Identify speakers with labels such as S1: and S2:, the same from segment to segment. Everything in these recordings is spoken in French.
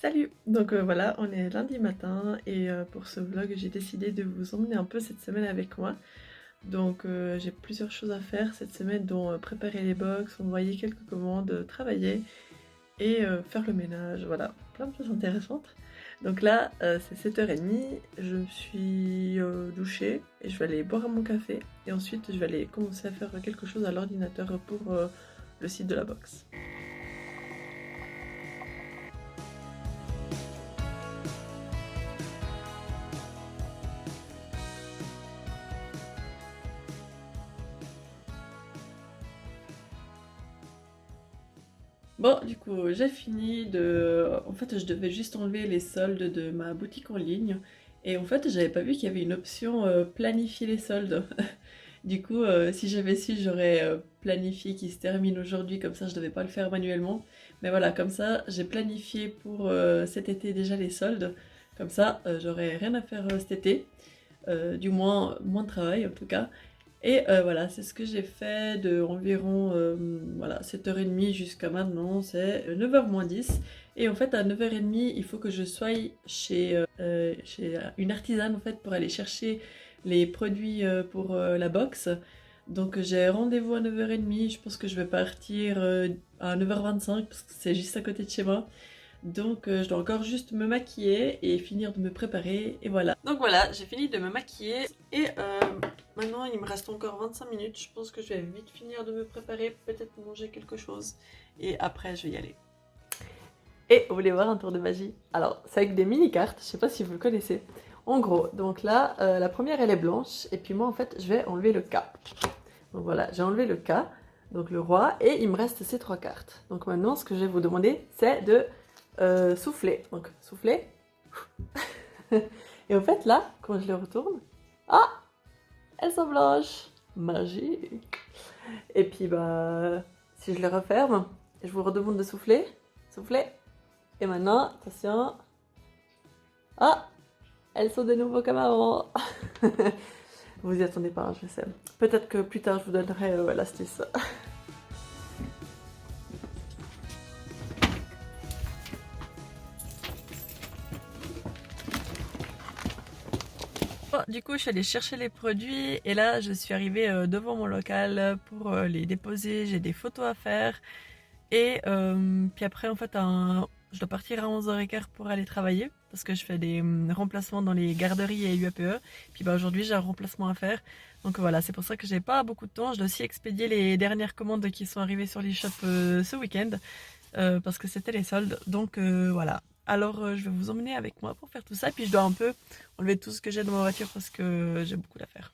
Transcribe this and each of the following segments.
S1: Salut! Donc voilà, on est lundi matin et pour ce vlog, j'ai décidé de vous emmener un peu cette semaine avec moi. Donc j'ai plusieurs choses à faire cette semaine, dont préparer les box, envoyer quelques commandes, travailler et faire le ménage. Voilà, plein de choses intéressantes. Donc là, c'est 7h30, je me suis douchée et je vais aller boire mon café. Et ensuite, je vais aller commencer à faire quelque chose à l'ordinateur pour le site de la box. Bon, du coup, j'ai fini de... En fait, je devais juste enlever les soldes de ma boutique en ligne. Et en fait, j'avais pas vu qu'il y avait une option planifier les soldes. Du coup, si j'avais su, j'aurais planifié qui se termine aujourd'hui, comme ça je devais pas le faire manuellement. Mais voilà, comme ça, j'ai planifié pour cet été déjà les soldes. Comme ça, j'aurais rien à faire cet été. Du moins de travail en tout cas. Et voilà, c'est ce que j'ai fait de environ voilà, 7h30 jusqu'à maintenant, c'est 9h moins 10. Et en fait, à 9h30, il faut que je sois chez une artisane en fait, pour aller chercher les produits pour la box. Donc j'ai rendez-vous à 9h30, je pense que je vais partir à 9h25 parce que c'est juste à côté de chez moi. Donc je dois encore juste me maquiller et finir de me préparer et voilà. Donc voilà, j'ai fini de me maquiller et maintenant il me reste encore 25 minutes. Je pense que je vais vite finir de me préparer, peut-être manger quelque chose et après je vais y aller. Et vous voulez voir un tour de magie? Alors c'est avec des mini-cartes, je sais pas si vous le connaissez. En gros, donc là la première elle est blanche et puis moi en fait je vais enlever le K. Donc voilà, j'ai enlevé le K, donc le roi, et il me reste ces 3 cartes. Donc maintenant ce que je vais vous demander c'est de souffler. Donc souffler. Et en fait là, quand je les retourne, ah, elles sont blanches. Magique. Et puis bah, si je les referme, je vous redemande de souffler. Souffler. Et maintenant, attention. Ah, elles sont de nouveau comme avant. Vous y attendez pas, je sais. Peut-être que plus tard je vous donnerai l'astuce. Bon, du coup, je suis allée chercher les produits et là, je suis arrivée devant mon local pour les déposer. J'ai des photos à faire et puis après, en fait, je dois partir à 11h15 pour aller travailler parce que je fais des remplacements dans les garderies et UAPE. Puis bah, aujourd'hui, j'ai un remplacement à faire. Donc voilà, c'est pour ça que j'ai pas beaucoup de temps. Je dois aussi expédier les dernières commandes qui sont arrivées sur l'eShop ce week-end. Parce que c'était les soldes. Donc voilà. Alors je vais vous emmener avec moi pour faire tout ça. Puis je dois un peu enlever tout ce que j'ai dans ma voiture parce que j'ai beaucoup d'affaires.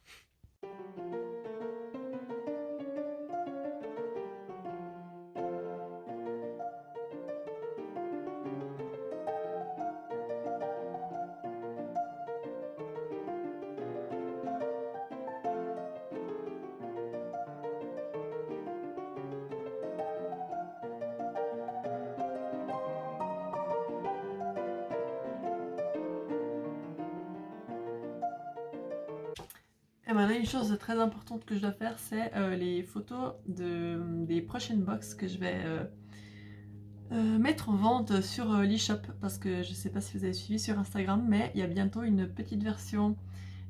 S1: Et maintenant, une chose très importante que je dois faire, c'est les photos des prochaines box que je vais mettre en vente sur l'eShop. Parce que je ne sais pas si vous avez suivi sur Instagram, mais il y a bientôt une petite version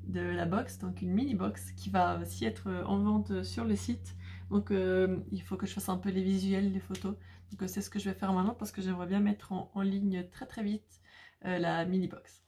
S1: de la box, donc une mini box qui va aussi être en vente sur le site. Donc il faut que je fasse un peu les visuels, les photos. Donc c'est ce que je vais faire maintenant parce que j'aimerais bien mettre en ligne très très vite la mini box.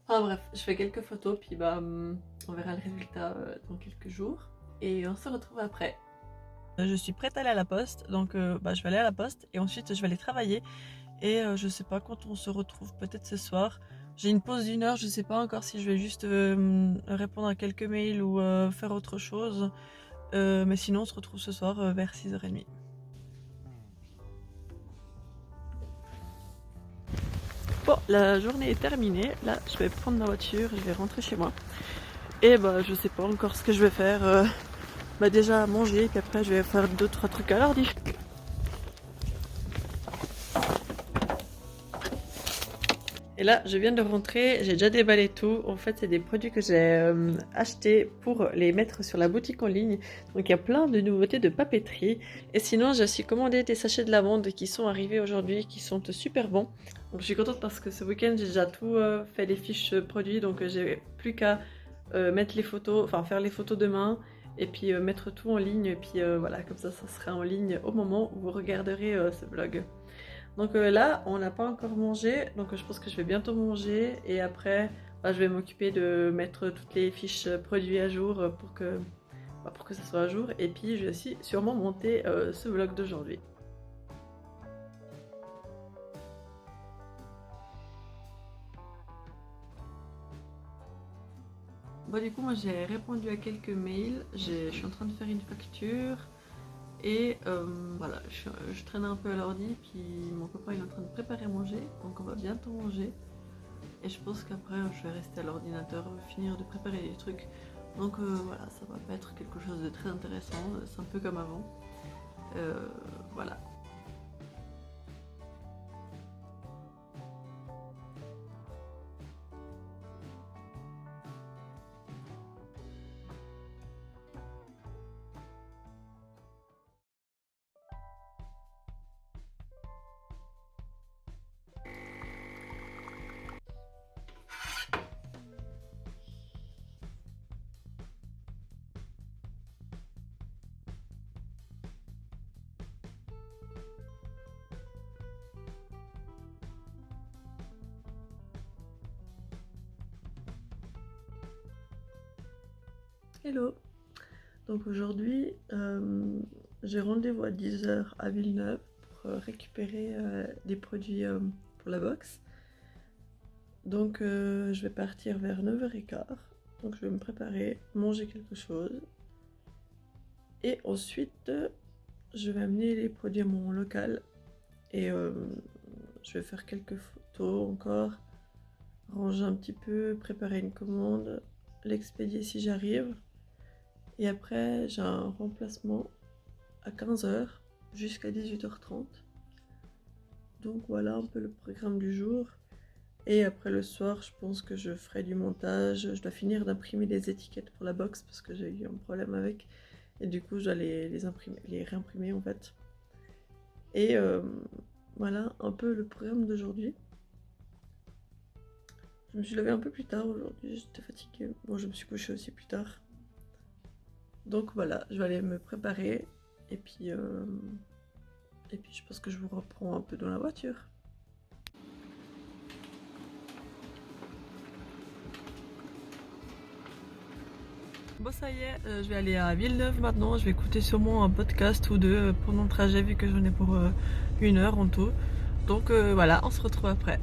S1: Enfin bref, je fais quelques photos puis bah on verra le résultat dans quelques jours et on se retrouve après. Je suis prête à aller à la poste, donc bah, je vais aller à la poste et ensuite je vais aller travailler. Et je sais pas quand on se retrouve, peut-être ce soir. J'ai une pause d'1 heure, je sais pas encore si je vais juste répondre à quelques mails ou faire autre chose. Mais sinon on se retrouve ce soir vers 6h30. Bon, la journée est terminée. Là, je vais prendre ma voiture, je vais rentrer chez moi. Et bah je sais pas encore ce que je vais faire. Bah déjà manger, puis après je vais faire 2-3 trucs à l'ordi. Et là, je viens de rentrer, j'ai déjà déballé tout. En fait, c'est des produits que j'ai achetés pour les mettre sur la boutique en ligne. Donc, il y a plein de nouveautés de papeterie. Et sinon, j'ai aussi commandé des sachets de lavande qui sont arrivés aujourd'hui, qui sont super bons. Donc, je suis contente parce que ce week-end, j'ai déjà tout fait les fiches produits. Donc, j'ai plus qu'à mettre les photos, enfin faire les photos demain. Et puis mettre tout en ligne. Et puis voilà, comme ça sera en ligne au moment où vous regarderez ce vlog. Donc là, on n'a pas encore mangé, donc je pense que je vais bientôt manger et après, bah, je vais m'occuper de mettre toutes les fiches produits à jour pour que ça soit à jour. Et puis, je vais aussi sûrement monter ce vlog d'aujourd'hui. Bon, du coup, moi j'ai répondu à quelques mails, je suis en train de faire une facture. Et voilà, je traîne un peu à l'ordi, puis mon copain il est en train de préparer à manger, donc on va bientôt manger. Et je pense qu'après je vais rester à l'ordinateur, finir de préparer les trucs. Donc voilà, ça va pas être quelque chose de très intéressant, c'est un peu comme avant. Voilà. Hello. Donc aujourd'hui, j'ai rendez-vous à 10 h à Villeneuve pour récupérer des produits pour la box. Donc je vais partir vers 9 h 15. Donc je vais me préparer, manger quelque chose. Et ensuite, je vais amener les produits à mon local. Et je vais faire quelques photos encore. Ranger un petit peu, préparer une commande, l'expédier si j'arrive. Et après, j'ai un remplacement à 15 h jusqu'à 18 h 30. Donc voilà un peu le programme du jour. Et après le soir, je pense que je ferai du montage. Je dois finir d'imprimer les étiquettes pour la box parce que j'ai eu un problème avec. Et du coup, je dois les réimprimer en fait. Et voilà un peu le programme d'aujourd'hui. Je me suis levée un peu plus tard aujourd'hui, j'étais fatiguée. Bon, je me suis couchée aussi plus tard. Donc voilà, je vais aller me préparer. Et puis je pense que je vous reprends un peu dans la voiture. Bon ça y est, je vais aller à Villeneuve maintenant, je vais écouter sûrement un podcast ou deux pendant le trajet vu que j'en ai pour 1 heure en tout. Donc voilà, on se retrouve après.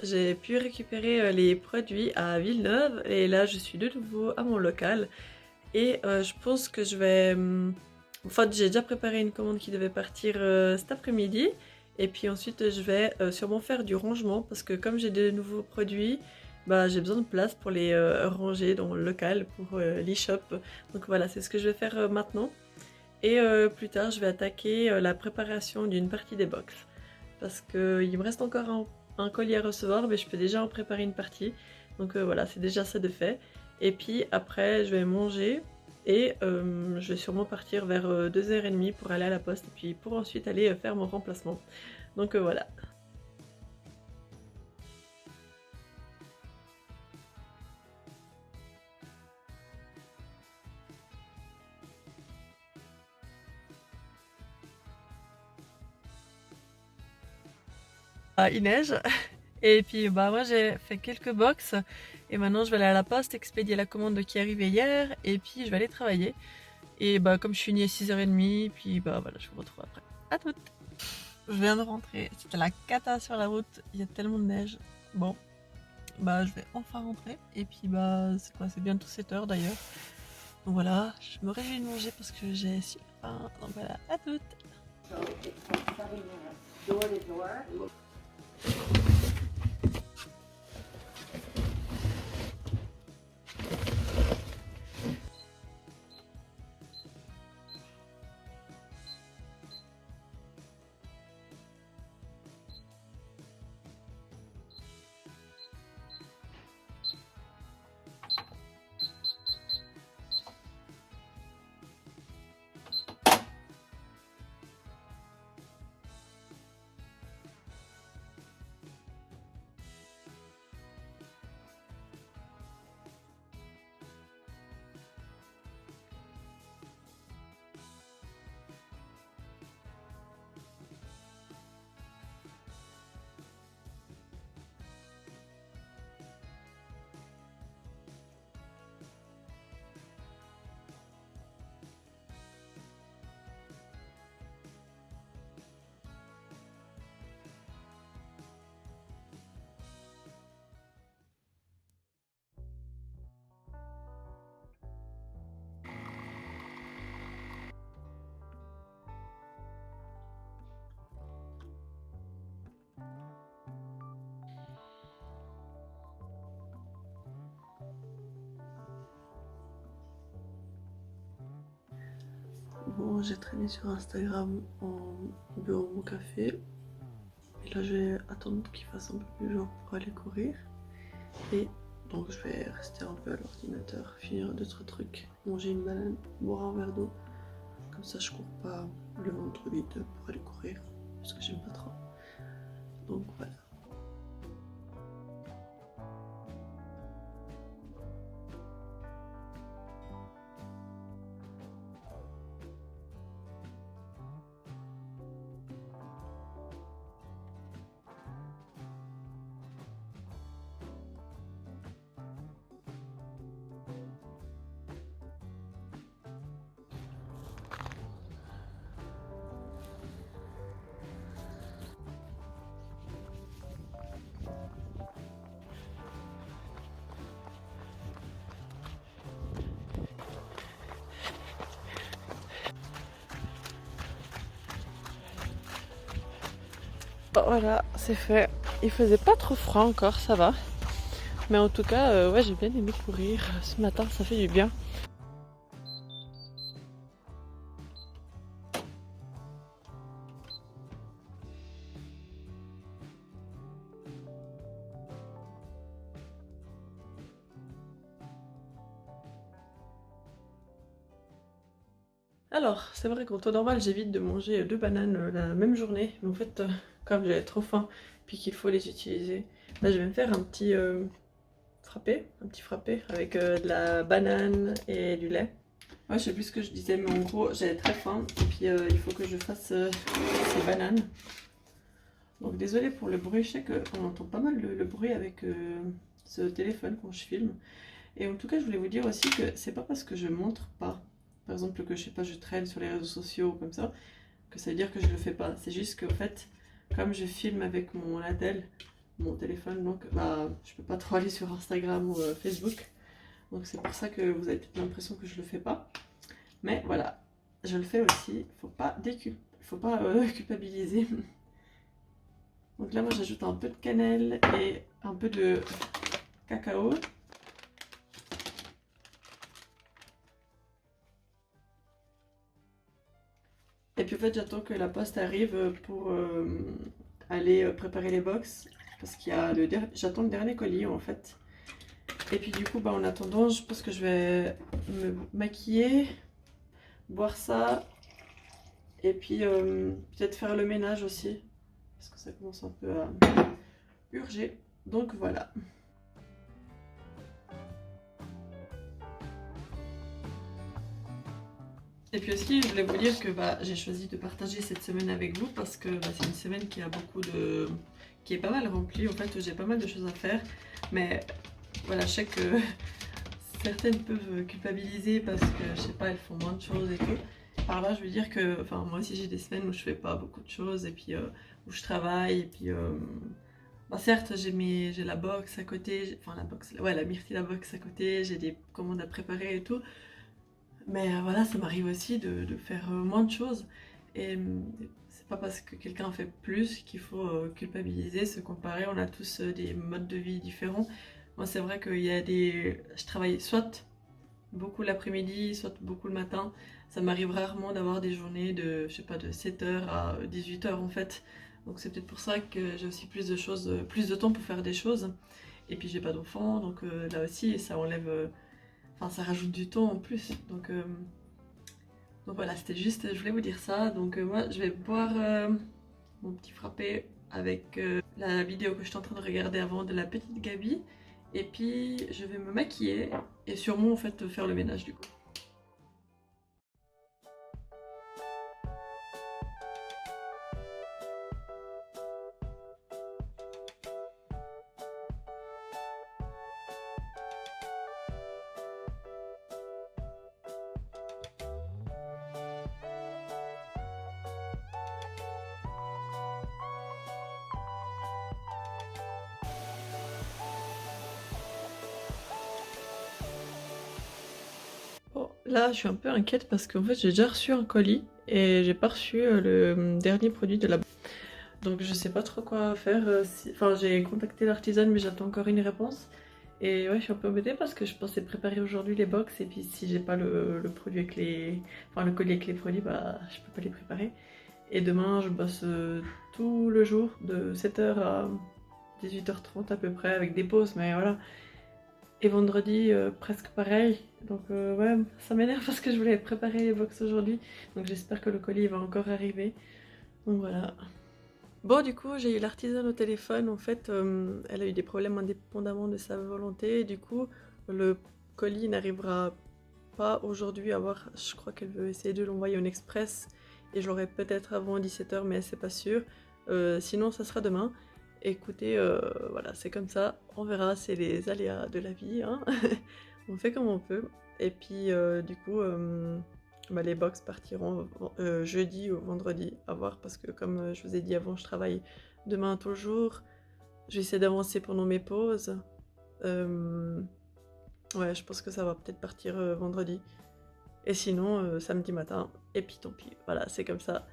S1: J'ai pu récupérer les produits à Villeneuve et là je suis de nouveau à mon local. Et je pense que je vais... Enfin, j'ai déjà préparé une commande qui devait partir cet après-midi. Et puis ensuite, je vais sûrement faire du rangement parce que comme j'ai de nouveaux produits, bah, j'ai besoin de place pour les ranger dans le local pour l'e-shop. Donc voilà, c'est ce que je vais faire maintenant. Et plus tard, je vais attaquer la préparation d'une partie des box. Parce qu'il me reste encore un colis à recevoir, mais je peux déjà en préparer une partie. Donc voilà, c'est déjà ça de fait. Et puis après, je vais manger et je vais sûrement partir vers 2 h 30 pour aller à la poste et puis pour ensuite aller faire mon remplacement. Donc voilà. Ah, il neige et puis bah moi j'ai fait quelques box et maintenant je vais aller à la poste expédier la commande qui est arrivée hier et puis je vais aller travailler. Et bah comme je suis née à 6 h 30, puis bah voilà, je vous retrouve après. À toutes. Je viens de rentrer, c'était la cata sur la route, il y a tellement de neige. Bon, bah je vais enfin rentrer et puis bah c'est quoi, c'est bientôt 7 h d'ailleurs. Donc voilà, je me réjouis de manger parce que j'ai super faim. Donc voilà, à toutes. Bon, j'ai traîné sur Instagram en buvant mon café. Et là, je vais attendre qu'il fasse un peu plus jour pour aller courir. Et donc, je vais rester un peu à l'ordinateur, finir d'autres trucs, manger une banane, boire un verre d'eau. Comme ça, je cours pas le ventre vide pour aller courir, parce que j'aime pas trop. Donc voilà. Voilà, c'est fait. Il faisait pas trop froid encore, ça va. Mais en tout cas, ouais, j'ai bien aimé courir. Ce matin, ça fait du bien. Alors, c'est vrai qu'en temps normal, j'évite de manger 2 bananes la même journée. Mais en fait, comme j'ai trop faim, puis qu'il faut les utiliser, là, je vais me faire un petit frappé avec de la banane et du lait. Ouais, je sais plus ce que je disais, mais en gros, j'avais très faim. Et puis, il faut que je fasse ces bananes. Donc, désolée pour le bruit. Je sais qu'on entend pas mal le bruit avec ce téléphone quand je filme. Et en tout cas, je voulais vous dire aussi que c'est pas parce que je montre pas, par exemple que je sais pas, je traîne sur les réseaux sociaux ou comme ça, que ça veut dire que je le fais pas. C'est juste qu'en fait, comme je filme avec mon Adèle, mon téléphone, donc bah, je peux pas trop aller sur Instagram ou Facebook. Donc c'est pour ça que vous avez peut-être l'impression que je le fais pas. Mais voilà, je le fais aussi. Faut pas culpabiliser. Donc là, moi, j'ajoute un peu de cannelle et un peu de cacao. Et puis en fait, j'attends que la poste arrive pour aller préparer les box. Parce qu'il y a j'attends le dernier colis en fait. Et puis du coup, bah, en attendant, je pense que je vais me maquiller, boire ça. Et puis peut-être faire le ménage aussi. Parce que ça commence un peu à urger. Donc voilà. Et puis aussi, je voulais vous dire que bah, j'ai choisi de partager cette semaine avec vous parce que bah, c'est une semaine qui a qui est pas mal remplie en fait, où j'ai pas mal de choses à faire. Mais voilà, je sais que certaines peuvent culpabiliser parce que je sais pas, elles font moins de choses et tout. Par là, je veux dire que, enfin, moi aussi j'ai des semaines où je fais pas beaucoup de choses et puis où je travaille et puis. Bah, certes, j'ai la box à côté, enfin la box, ouais, la Myrtille la box à côté, j'ai des commandes à préparer et tout. Mais voilà, ça m'arrive aussi de faire moins de choses. Et c'est pas parce que quelqu'un fait plus qu'il faut culpabiliser, se comparer. On a tous des modes de vie différents. Moi, c'est vrai qu'il y a des. Je travaille soit beaucoup l'après-midi, soit beaucoup le matin. Ça m'arrive rarement d'avoir des journées de, je sais pas, de 7h à 18h en fait. Donc c'est peut-être pour ça que j'ai aussi plus de choses, plus de temps pour faire des choses. Et puis j'ai pas d'enfant, donc là aussi, ça enlève. Enfin, ça rajoute du temps en plus. Donc voilà, c'était juste, je voulais vous dire ça. Donc moi, je vais boire mon petit frappé avec la vidéo que j'étais en train de regarder avant de la petite Gabi. Et puis, je vais me maquiller et sûrement en fait faire le ménage du coup. Bon, là, je suis un peu inquiète parce qu'en fait, j'ai déjà reçu un colis et j'ai pas reçu le dernier produit de la. Donc, je sais pas trop quoi faire. Enfin, j'ai contacté l'artisan, mais j'attends encore une réponse. Et ouais, je suis un peu embêtée parce que je pensais préparer aujourd'hui les box et puis si j'ai pas le produit avec les... Enfin le colis avec les produits, bah je peux pas les préparer. Et demain je bosse tout le jour de 7h à 18h30 à peu près avec des pauses mais voilà. Et vendredi presque pareil. Donc ouais, ça m'énerve parce que je voulais préparer les box aujourd'hui. Donc j'espère que le colis va encore arriver. Donc voilà. Bon, du coup, j'ai eu l'artisan au téléphone. En fait, elle a eu des problèmes indépendamment de sa volonté. Et du coup, le colis n'arrivera pas aujourd'hui à voir. Je crois qu'elle veut essayer de l'envoyer en express. Et je l'aurai peut-être avant 17h, mais c'est pas sûr. Sinon, ça sera demain. Écoutez, voilà, c'est comme ça. On verra, c'est les aléas de la vie, hein. On fait comme on peut. Et puis, du coup, bah, les box partiront jeudi ou vendredi, à voir, parce que comme je vous ai dit avant, je travaille demain tout le jour. J'essaie d'avancer pendant mes pauses. Ouais, je pense que ça va peut-être partir vendredi. Et sinon, samedi matin. Et puis tant pis, voilà, c'est comme ça.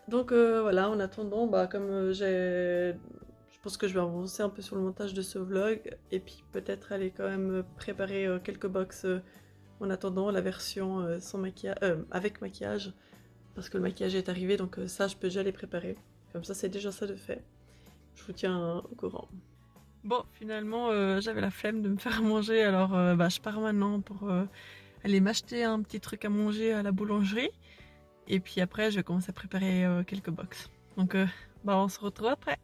S1: Donc voilà, en attendant, bah, comme je pense que je vais avancer un peu sur le montage de ce vlog. Et puis peut-être aller quand même préparer quelques box en attendant la version sans maquillage, avec maquillage. Parce que le maquillage est arrivé, donc ça, je peux déjà les préparer. Comme ça, c'est déjà ça de fait. Je vous tiens au courant. Bon, finalement, j'avais la flemme de me faire manger, alors bah, je pars maintenant pour aller m'acheter un petit truc à manger à la boulangerie. Et puis après, je vais commencer à préparer quelques box. Donc, bah, on se retrouve après.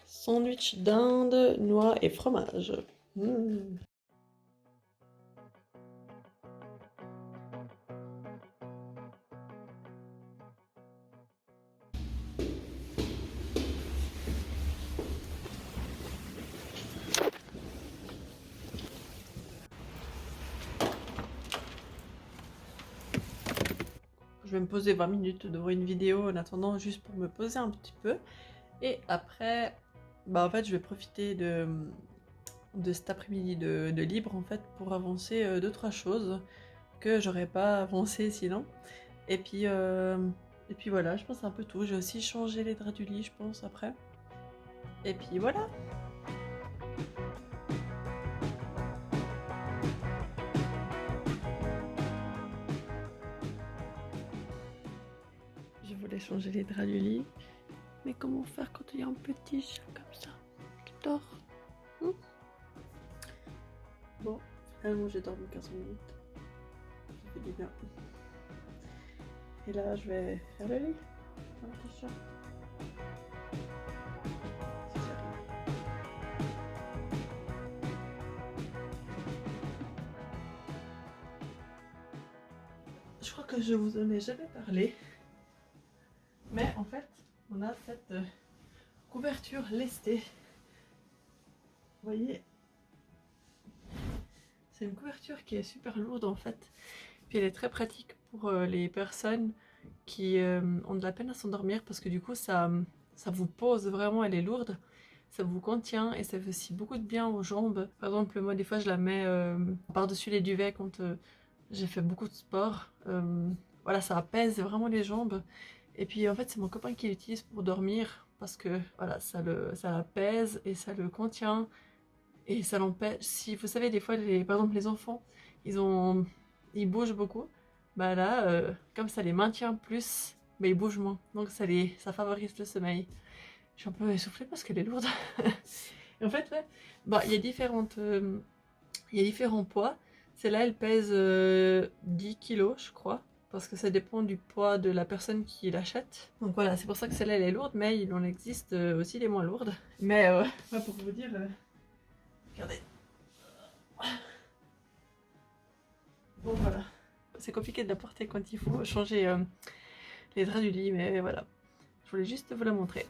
S1: Sandwich dinde, noix et fromage. Mmh. Je vais me poser 20 minutes devant une vidéo en attendant, juste pour me poser un petit peu. Et après, bah en fait, je vais profiter de cet après-midi de libre en fait pour avancer 2-3 choses que j'aurais pas avancé sinon. Et puis, voilà, je pense un peu tout. J'ai aussi changé les draps du lit, je pense, après. Et puis voilà. Je voulais changer les draps du lit. Mais comment faire quand il y a un petit chat comme ça qui dort? Bon, finalement j'ai dormi 15 minutes. Ça fait du bien. Et là, je vais faire le lit. Un petit chat. Si j'arrive. Je crois que je vous en ai jamais parlé. Mais en fait, on a cette couverture lestée. Vous voyez, c'est une couverture qui est super lourde en fait. Puis elle est très pratique pour les personnes qui ont de la peine à s'endormir parce que du coup ça vous pose vraiment, elle est lourde. Ça vous contient et ça fait aussi beaucoup de bien aux jambes. Par exemple, moi des fois je la mets par-dessus les duvets quand j'ai fait beaucoup de sport. Voilà, ça apaise vraiment les jambes. Et puis en fait c'est mon copain qui l'utilise pour dormir parce que voilà, ça l'apaise et ça le contient. Et ça l'empêche, si vous savez, des fois, par exemple, les enfants, ils bougent beaucoup. Bah là, comme ça les maintient plus, bah ils bougent moins. Donc ça favorise le sommeil. Je suis un peu essoufflée parce qu'elle est lourde. Et en fait, ouais, bah, il y a différents poids. Celle-là, elle pèse 10 kilos, je crois. Parce que ça dépend du poids de la personne qui l'achète. Donc voilà, c'est pour ça que celle-là, elle est lourde, mais il en existe aussi des moins lourdes. Mais ouais, pour vous dire, regardez. Bon voilà, c'est compliqué de la porter quand il faut changer les draps du lit, mais voilà, je voulais juste vous la montrer.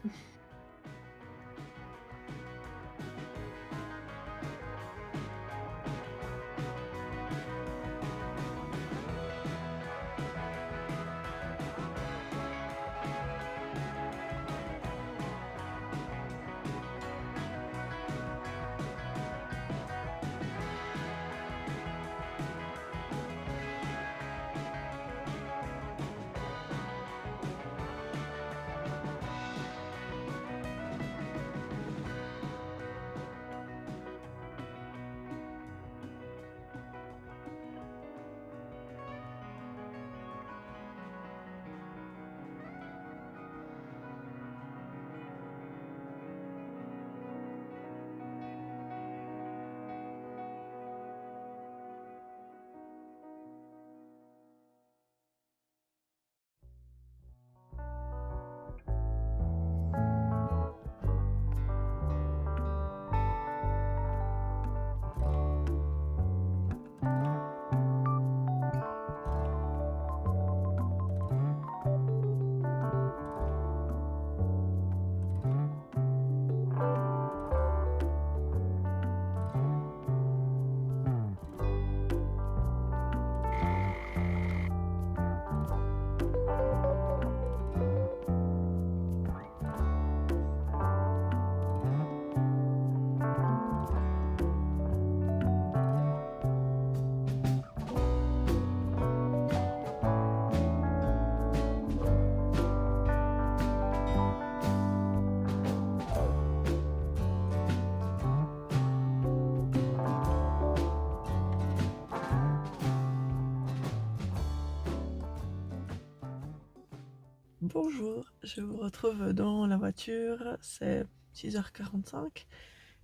S1: Bonjour, je vous retrouve dans la voiture, c'est 6h45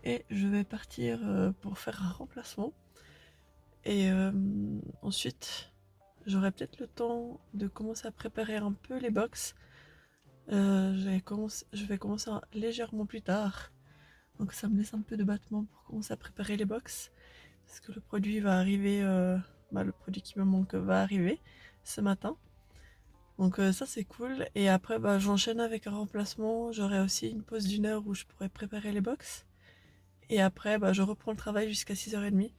S1: et je vais partir pour faire un remplacement. Et ensuite, j'aurai peut-être le temps de commencer à préparer un peu les box. Je vais commencer légèrement plus tard, donc ça me laisse un peu de battement pour commencer à préparer les box. Parce que le produit va arriver, le produit qui me manque va arriver ce matin. Donc ça c'est cool. Et après j'enchaîne avec un remplacement. J'aurai aussi une pause d'1 heure où je pourrai préparer les box. Et après je reprends le travail jusqu'à 6h30.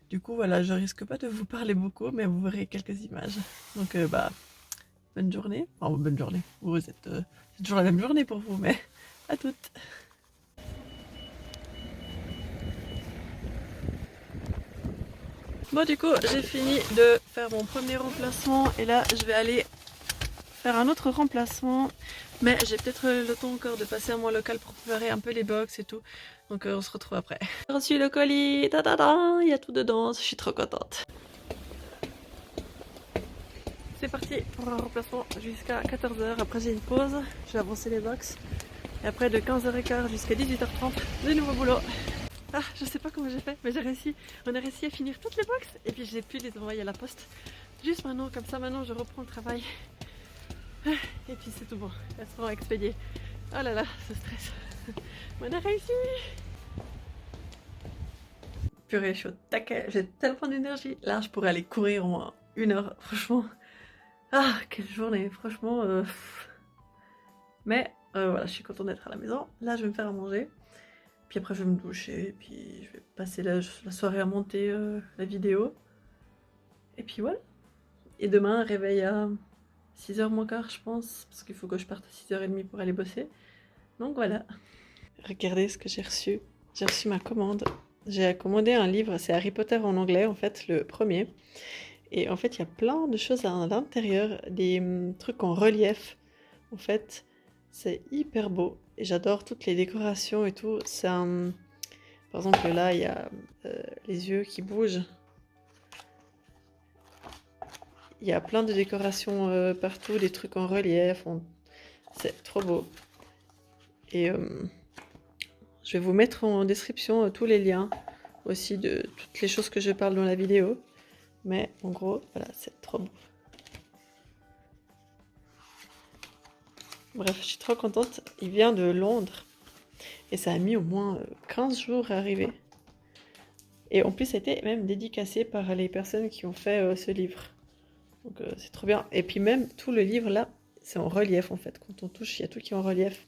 S1: Du coup voilà, je risque pas de vous parler beaucoup, mais vous verrez quelques images. Donc bonne journée. Enfin bonne journée. C'est toujours la même journée pour vous, mais à toutes. Bon du coup j'ai fini de faire mon premier remplacement et là je vais aller faire un autre remplacement, mais j'ai peut-être le temps encore de passer à mon local pour préparer un peu les box et tout, donc on se retrouve après. J'ai reçu le colis, il y a tout dedans, je suis trop contente. C'est parti pour un remplacement jusqu'à 14h, après j'ai une pause, je vais avancer les box, et après de 15h15 jusqu'à 18h30, de nouveau boulot. Ah, je sais pas comment j'ai fait, mais on a réussi à finir toutes les box, et puis j'ai pu les envoyer à la poste. Juste maintenant, comme ça maintenant je reprends le travail. Et puis c'est tout bon, elles seront expédiées. Oh là là, ce stress. On a réussi. Purée, je suis au taquet, j'ai tellement d'énergie. Là, je pourrais aller courir au moins 1 heure, franchement. Ah, quelle journée, franchement. Mais voilà, je suis contente d'être à la maison. Là, je vais me faire à manger. Puis après, je vais me doucher. Puis je vais passer la soirée à monter la vidéo. Et puis voilà. Et demain, réveil à 6h moins quart, je pense. Parce qu'il faut que je parte à 6h30 pour aller bosser. Donc voilà. Regardez ce que j'ai reçu. J'ai reçu ma commande. J'ai commandé un livre, c'est Harry Potter en anglais, en fait, le premier. Et en fait, il y a plein de choses à l'intérieur, des trucs en relief. En fait, c'est hyper beau. Et j'adore toutes les décorations et tout. C'est un... Par exemple, là, il y a les yeux qui bougent. Il y a plein de décorations partout, des trucs en relief. C'est trop beau. Et je vais vous mettre en description tous les liens aussi de toutes les choses que je parle dans la vidéo. Mais en gros, voilà, c'est trop beau. Bref, je suis trop contente. Il vient de Londres. Et ça a mis au moins 15 jours à arriver. Et en plus, ça a été même dédicacé par les personnes qui ont fait ce livre. Donc c'est trop bien. Et puis même, tout le livre là, c'est en relief en fait. Quand on touche, il y a tout qui est en relief.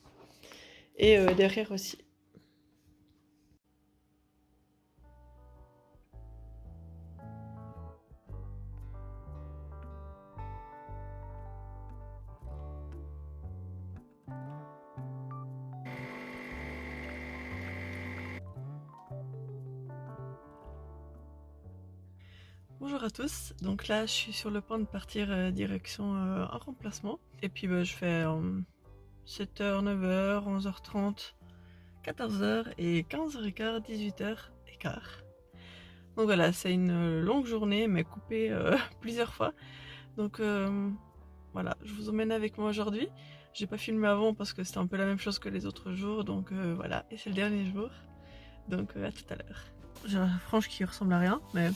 S1: Et derrière aussi. Bonjour à tous, donc là je suis sur le point de partir direction un remplacement. Et puis je fais 7h, 9h, 11h30, 14h et 15h15, 18h15. Donc voilà, c'est une longue journée mais coupée plusieurs fois. Donc voilà, je vous emmène avec moi aujourd'hui. J'ai pas filmé avant parce que c'était un peu la même chose que les autres jours, donc voilà, et c'est le dernier jour. Donc à tout à l'heure. J'ai la frange qui ressemble à rien, mais...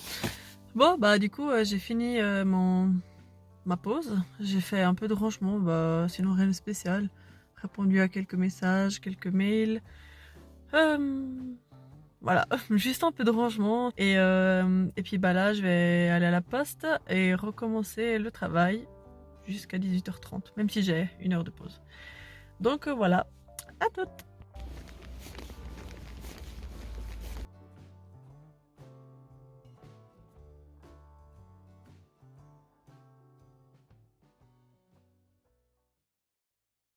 S1: Bon, du coup, j'ai fini ma pause. J'ai fait un peu de rangement, sinon rien de spécial. Répondu à quelques messages, quelques mails. Voilà, juste un peu de rangement. Et puis là, je vais aller à la poste et recommencer le travail jusqu'à 18h30, même si j'ai 1 heure de pause. Donc voilà, à toutes!